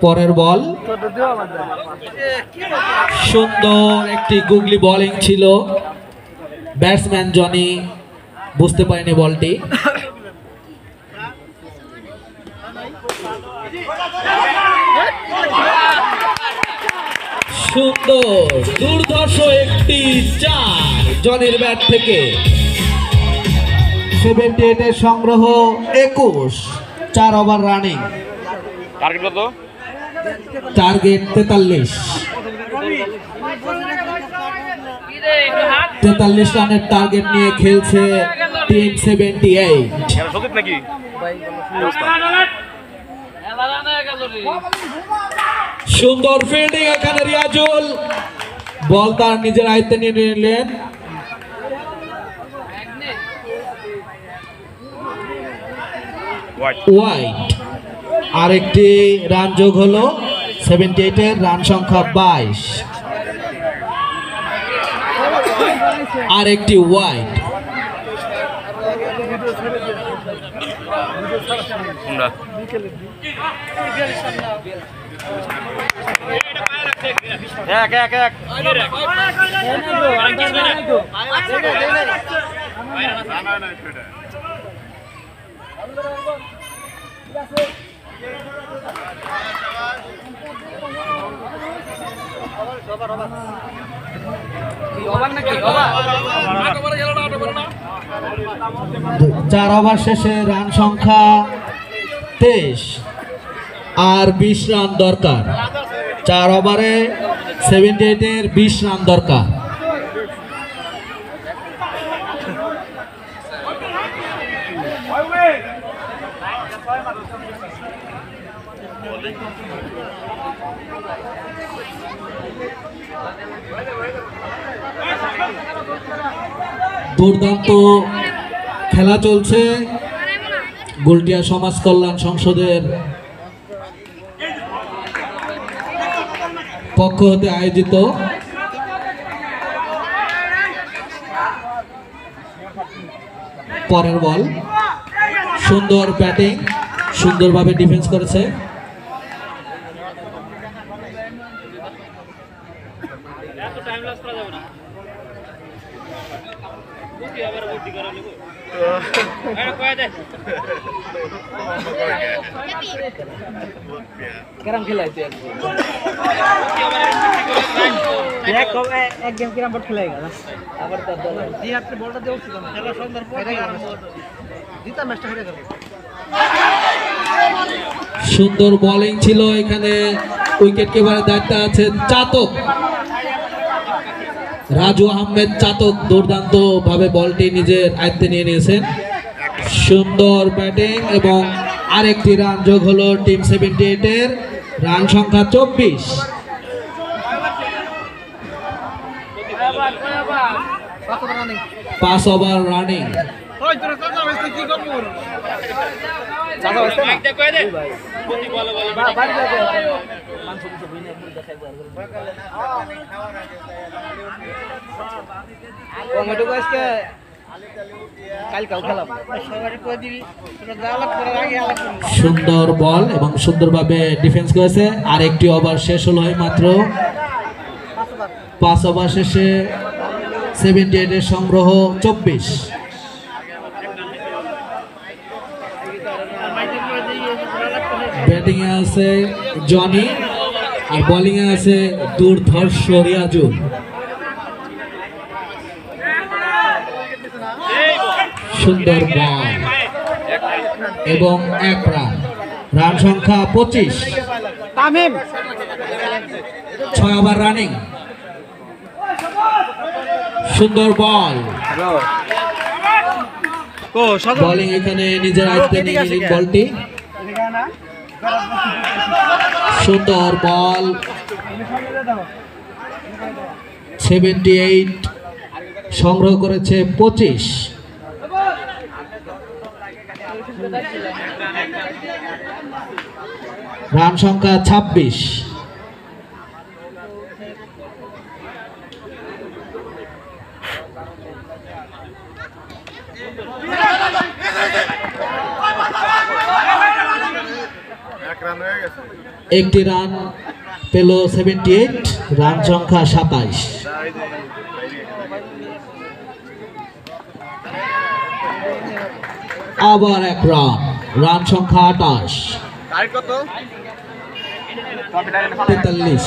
পরের বল সুন্দর একটি গুগলি বোলিং ছিল, ব্যাটসম্যান জনি বুঝতে পারেনি বলটি। সুন্দর দুর্ধর্ষ একটি চার জনের ব্যাট থেকে। 78 এর সংগ্রহ 21, 4 ওভার রানিং। টার্গেট কত? টার্গেট 43। 43 রানের টার্গেট নিয়ে খেলছে টিম 78। সুন্দর ফিল্ডিং এখানে রিয়াজুল, বল তার নিজের আয়ত্তে নিয়ে নিলেন। ওয়াইড, আরেকটি রান যোগ হলো। 78 এর রান সংখ্যা 22। আরেকটি ওয়াইড। চার ওভার শেষে রান সংখ্যা 23 আর 20 রান দরকার। 4 ওভারে 78 এর 20 রান দরকার। দুর্দান্ত খেলা চলছে গুলটিয়া সমাজ কল্যাণ সংসদের পক্ষ হতে আয়োজিত। পরের বল সুন্দর ব্যাটিং, সুন্দরভাবে ডিফেন্স করেছে। কেরাম খেলাইছে এক গেম কিরাম বোর্ড খেলাই গেল আবার তার দল জি হাতে বলটা দেও ছিল না খেলা সুন্দর পড়ে জিতা ম্যাচটা হেরে গেল। সুন্দর বোলিং ছিল এখানে, উইকেট কিপারের দায়িত্বে আছেন চাতক রাজু আহমেদ। চাতক দুর্দান্ত ভাবে বলটি নিজের আয়ত্তে নিয়ে নিয়েছেন। সুন্দর ব্যাটিং এবং আরেকটি রান যোগ হলো টিম 78 এর, রান সংখ্যা 24। 5 ওভার রানিং। সুন্দর বল এবং সুন্দরভাবে ডিফেন্স করেছে। আরেকটি ওভার শেষ হলো মাত্র। 5 ওভার শেষে 78 এর সংগ্রহ 24। ব্যাটিং এ আছে জনি আর বোলিং এ আছে দুর্ধর্ষ রিয়াজুল। সুন্দর বল এবং 1 রান, রান সংখ্যা 25। 6 ওভার রানিং। সুন্দর বল, বোলিং এখানে নিজের আয়ত্তে নিয়ে নিলেন বলটি। সুন্দর বল, 78 সংগ্রহ করেছে 25। রান সংখ্যা 26। একটি রান পেল 78, রান সংখ্যা 27। আবার এক রান, রান সংখ্যা 28, 43।